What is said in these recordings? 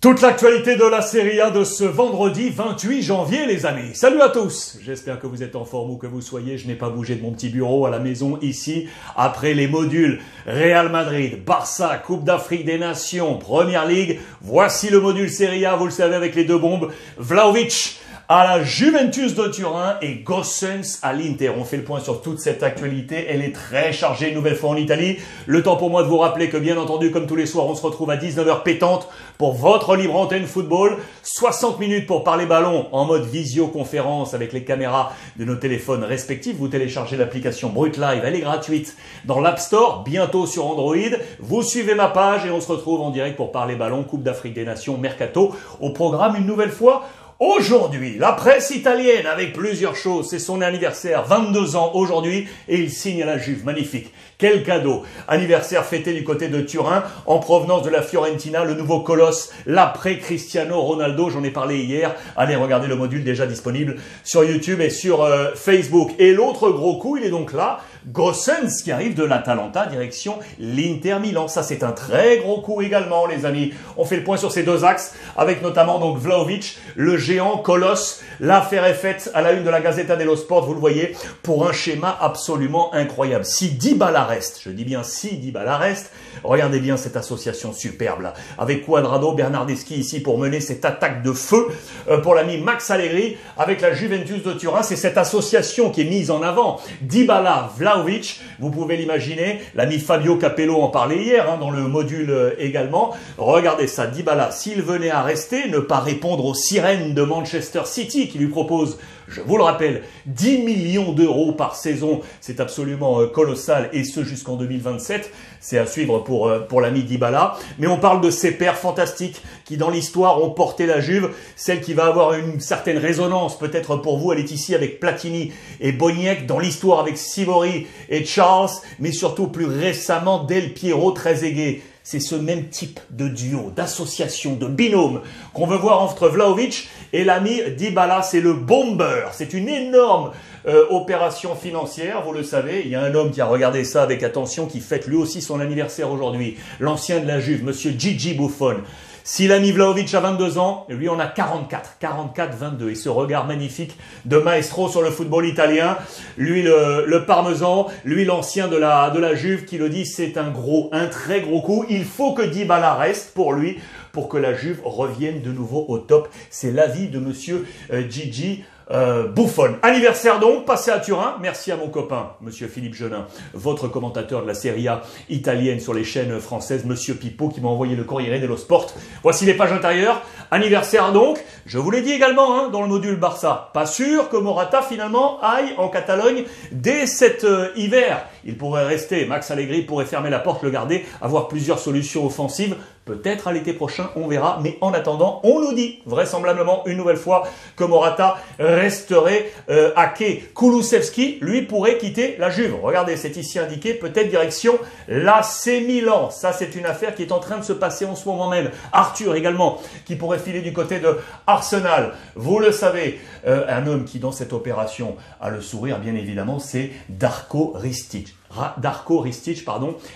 Toute l'actualité de la Serie A de ce vendredi 28 janvier, les amis. Salut à tous. J'espère que vous êtes en forme où que vous soyez. Je n'ai pas bougé de mon petit bureau à la maison ici. Après les modules Real Madrid, Barça, Coupe d'Afrique des Nations, Première Ligue. Voici le module Serie A, vous le savez, avec les deux bombes. Vlahovic à la Juventus de Turin et Gosens à l'Inter. On fait le point sur toute cette actualité. Elle est très chargée une nouvelle fois en Italie. Le temps pour moi de vous rappeler que, bien entendu, comme tous les soirs, on se retrouve à 19h pétante pour votre libre antenne football. 60 minutes pour parler ballon en mode visioconférence avec les caméras de nos téléphones respectifs. Vous téléchargez l'application Brut Live. Elle est gratuite dans l'App Store, bientôt sur Android. Vous suivez ma page et on se retrouve en direct pour parler ballon, Coupe d'Afrique des Nations, Mercato. Au programme une nouvelle fois. Aujourd'hui, la presse italienne avec plusieurs choses. C'est son anniversaire, 22 ans aujourd'hui, et il signe à la Juve. Magnifique. Quel cadeau. Anniversaire fêté du côté de Turin, en provenance de la Fiorentina, le nouveau colosse, l'après Cristiano Ronaldo. J'en ai parlé hier. Allez regarder le module déjà disponible sur YouTube et sur Facebook. Et l'autre gros coup, il est donc là. Gosens qui arrive de l'Atalanta, direction l'Inter Milan. Ça, c'est un très gros coup également, les amis. On fait le point sur ces deux axes, avec notamment donc Vlahovic, le géant colosse. L'affaire est faite à la une de la Gazzetta dello Sport, vous le voyez, pour un schéma absolument incroyable. Si Dybala reste, je dis bien si Dybala reste, regardez bien cette association superbe là, avec Cuadrado, Bernardeschi ici pour mener cette attaque de feu pour l'ami Max Allegri avec la Juventus de Turin. C'est cette association qui est mise en avant. Dybala, Vlahovic, vous pouvez l'imaginer, l'ami Fabio Capello en parlait hier dans le module également. Regardez ça, Dybala, s'il venait à rester, ne pas répondre aux sirènes de Manchester City qui lui propose, je vous le rappelle, 10 millions d'euros par saison. C'est absolument colossal et ce jusqu'en 2027. C'est à suivre pour l'ami Dybala. Mais on parle de ces pairs fantastiques qui dans l'histoire ont porté la Juve. Celle qui va avoir une certaine résonance peut-être pour vous, elle est ici avec Platini et Boniek. Dans l'histoire avec Sivori et Charles. Mais surtout plus récemment Del Piero, Trezeguet. C'est ce même type de duo, d'association, de binôme qu'on veut voir entre Vlahovic et l'ami Dybala. C'est le bomber. C'est une énorme opération financière, vous le savez. Il y a un homme qui a regardé ça avec attention, qui fête lui aussi son anniversaire aujourd'hui. L'ancien de la Juve, monsieur Gigi Buffon. Si l'ami Vlahovic a 22 ans, lui on a 44-22. Et ce regard magnifique de maestro sur le football italien. Lui le parmesan, lui l'ancien de la Juve qui le dit, c'est un très gros coup. Il faut que Dybala reste pour lui, pour que la Juve revienne de nouveau au top. C'est l'avis de monsieur Gigi Buffon. Anniversaire donc, passé à Turin. Merci à mon copain, monsieur Philippe Genin, votre commentateur de la Serie A italienne sur les chaînes françaises, monsieur Pipo, qui m'a envoyé le Corriere dello Sport. Voici les pages intérieures. Anniversaire donc, je vous l'ai dit également dans le module Barça. Pas sûr que Morata finalement aille en Catalogne dès cet hiver. Il pourrait rester, Max Allegri pourrait fermer la porte, le garder, avoir plusieurs solutions offensives. Peut-être à l'été prochain, on verra. Mais en attendant, on nous dit vraisemblablement une nouvelle fois que Morata resterait à quai. Kulusevski, lui, pourrait quitter la Juve. Regardez, c'est ici indiqué, peut-être direction l'AC Milan. Ça, c'est une affaire qui est en train de se passer en ce moment même. Arthur également, qui pourrait filer du côté de Arsenal. Vous le savez, un homme qui, dans cette opération, a le sourire, bien évidemment, c'est Darko Ristic.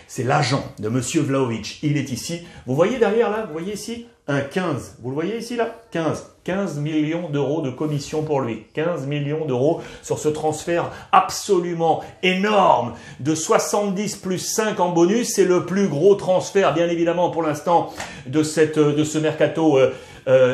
C'est l'agent de monsieur Vlahovic. Il est ici. Vous voyez derrière là, vous voyez ici un 15. Vous le voyez ici là 15 millions d'euros de commission pour lui. 15 millions d'euros sur ce transfert absolument énorme de 70 plus 5 en bonus. C'est le plus gros transfert, bien évidemment, pour l'instant de ce mercato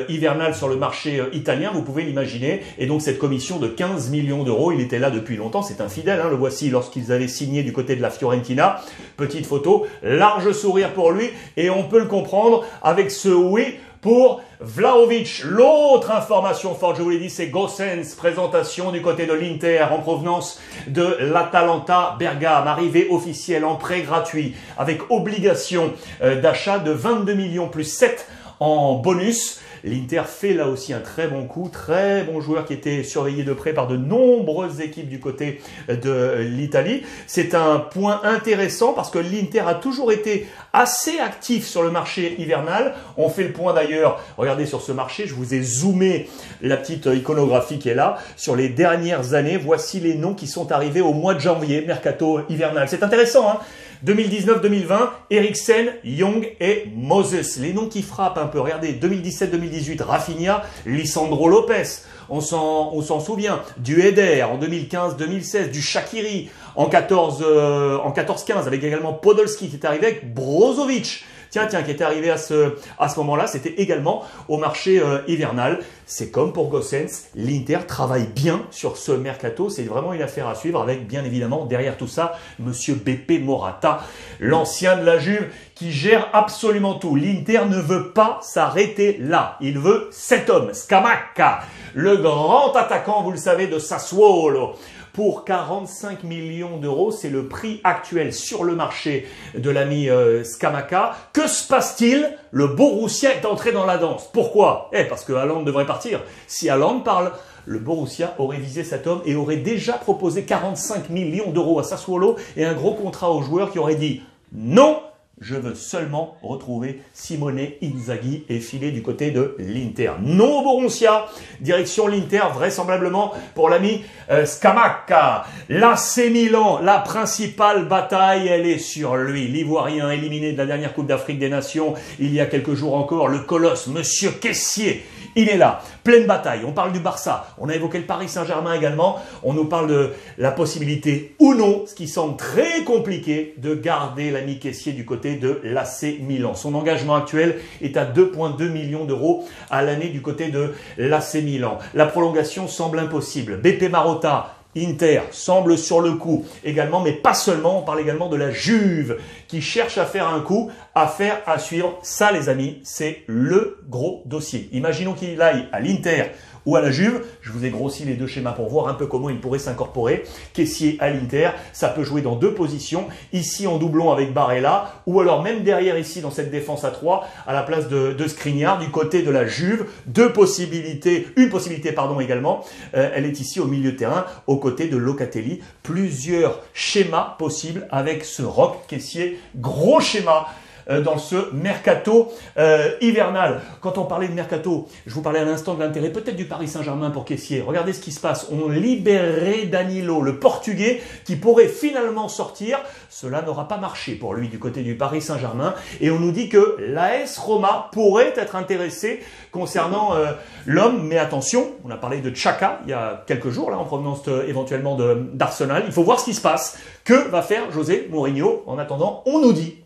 hivernal sur le marché italien, vous pouvez l'imaginer. Et donc cette commission de 15 millions d'euros, il était là depuis longtemps, c'est un fidèle, le voici lorsqu'ils avaient signé du côté de la Fiorentina. Petite photo, large sourire pour lui, et on peut le comprendre avec ce oui pour Vlahovic. L'autre information forte, je vous l'ai dit, c'est Gosens, présentation du côté de l'Inter en provenance de l'Atalanta Bergame, arrivée officielle en prêt gratuit, avec obligation d'achat de 22 millions plus 7 en bonus. L'Inter fait là aussi un très bon coup, très bon joueur qui était surveillé de près par de nombreuses équipes du côté de l'Italie. C'est un point intéressant parce que l'Inter a toujours été assez actif sur le marché hivernal. On fait le point d'ailleurs, regardez sur ce marché, je vous ai zoomé la petite iconographie qui est là. Sur les dernières années, voici les noms qui sont arrivés au mois de janvier, mercato hivernal. C'est intéressant, 2019-2020, Eriksen, Young et Moses. Les noms qui frappent un peu. Regardez, 2017-2018, Rafinha, Lisandro Lopez. On s'en souvient. Du Eder en 2015-2016, du Shaqiri en 14-15, avec également Podolski qui est arrivé avec Brozovic. Tiens, qui était arrivé à ce moment-là, c'était également au marché hivernal. C'est comme pour Gossens, l'Inter travaille bien sur ce mercato. C'est vraiment une affaire à suivre avec, bien évidemment, derrière tout ça, Monsieur Beppe Morata, l'ancien de la Juve, qui gère absolument tout. L'Inter ne veut pas s'arrêter là. Il veut cet homme, Scamacca, le grand attaquant, vous le savez, de Sassuolo. Pour 45 millions d'euros, c'est le prix actuel sur le marché de l'ami Scamacca. Que se passe-t-il? Le Borussia est entré dans la danse. Pourquoi? Parce que Haaland devrait partir. Si Haaland parle, le Borussia aurait visé cet homme et aurait déjà proposé 45 millions d'euros à Sassuolo et un gros contrat aux joueurs qui auraient dit non. Je veux seulement retrouver Simone Inzaghi et filer du côté de l'Inter. Non au Borussia, direction l'Inter vraisemblablement pour l'ami Scamacca. L'AC Milan, la principale bataille, elle est sur lui. L'Ivoirien éliminé de la dernière Coupe d'Afrique des Nations il y a quelques jours encore. Le colosse, Monsieur Kessié. Il est là, pleine bataille. On parle du Barça, on a évoqué le Paris Saint-Germain également. On nous parle de la possibilité ou non, ce qui semble très compliqué, de garder l'ami Kessié du côté de l'AC Milan. Son engagement actuel est à 2,2 millions d'euros à l'année du côté de l'AC Milan. La prolongation semble impossible. Beppe Marotta, Inter semble sur le coup également, mais pas seulement, on parle également de la Juve qui cherche à faire un coup, affaire à suivre. Ça les amis, c'est le gros dossier. Imaginons qu'il aille à l'Inter ou à la Juve. Je vous ai grossi les deux schémas pour voir un peu comment il pourrait s'incorporer. Kessié à l'Inter, ça peut jouer dans deux positions. Ici en doublon avec Barella, ou alors même derrière ici dans cette défense à 3, à la place de Skriniar du côté de la Juve. Une possibilité également. Elle est ici au milieu de terrain, aux côtés de Locatelli. Plusieurs schémas possibles avec ce Roch Kessié. Gros schéma dans ce mercato hivernal. Quand on parlait de mercato, je vous parlais à l'instant de l'intérêt peut-être du Paris Saint-Germain pour Kessié. Regardez ce qui se passe. On libérait Danilo, le Portugais, qui pourrait finalement sortir. Cela n'aura pas marché pour lui du côté du Paris Saint-Germain. Et on nous dit que l'AS Roma pourrait être intéressé concernant l'homme. Mais attention, on a parlé de Xhaka il y a quelques jours, là, en provenance éventuellement d'Arsenal. Il faut voir ce qui se passe. Que va faire José Mourinho? En attendant, on nous dit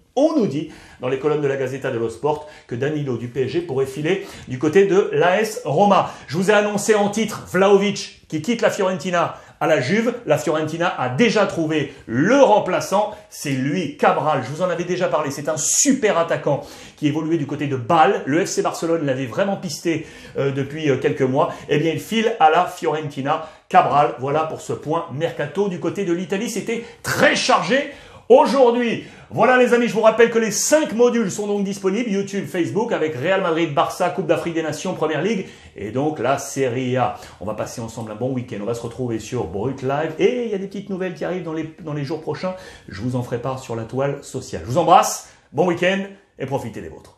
dans les colonnes de la Gazzetta dello Sport que Danilo du PSG pourrait filer du côté de l'AS Roma. Je vous ai annoncé en titre Vlahovic qui quitte la Fiorentina à la Juve. La Fiorentina a déjà trouvé le remplaçant. C'est lui, Cabral. Je vous en avais déjà parlé. C'est un super attaquant qui évoluait du côté de Bâle. Le FC Barcelone l'avait vraiment pisté depuis quelques mois. Eh bien, il file à la Fiorentina. Cabral, voilà pour ce point mercato du côté de l'Italie. C'était très chargé aujourd'hui. Voilà les amis, je vous rappelle que les 5 modules sont donc disponibles, YouTube, Facebook, avec Real Madrid, Barça, Coupe d'Afrique des Nations, Première Ligue, et donc la Serie A. On va passer ensemble un bon week-end, on va se retrouver sur Brut Live, et il y a des petites nouvelles qui arrivent dans les jours prochains. Je vous en ferai part sur la toile sociale. Je vous embrasse, bon week-end, et profitez des vôtres.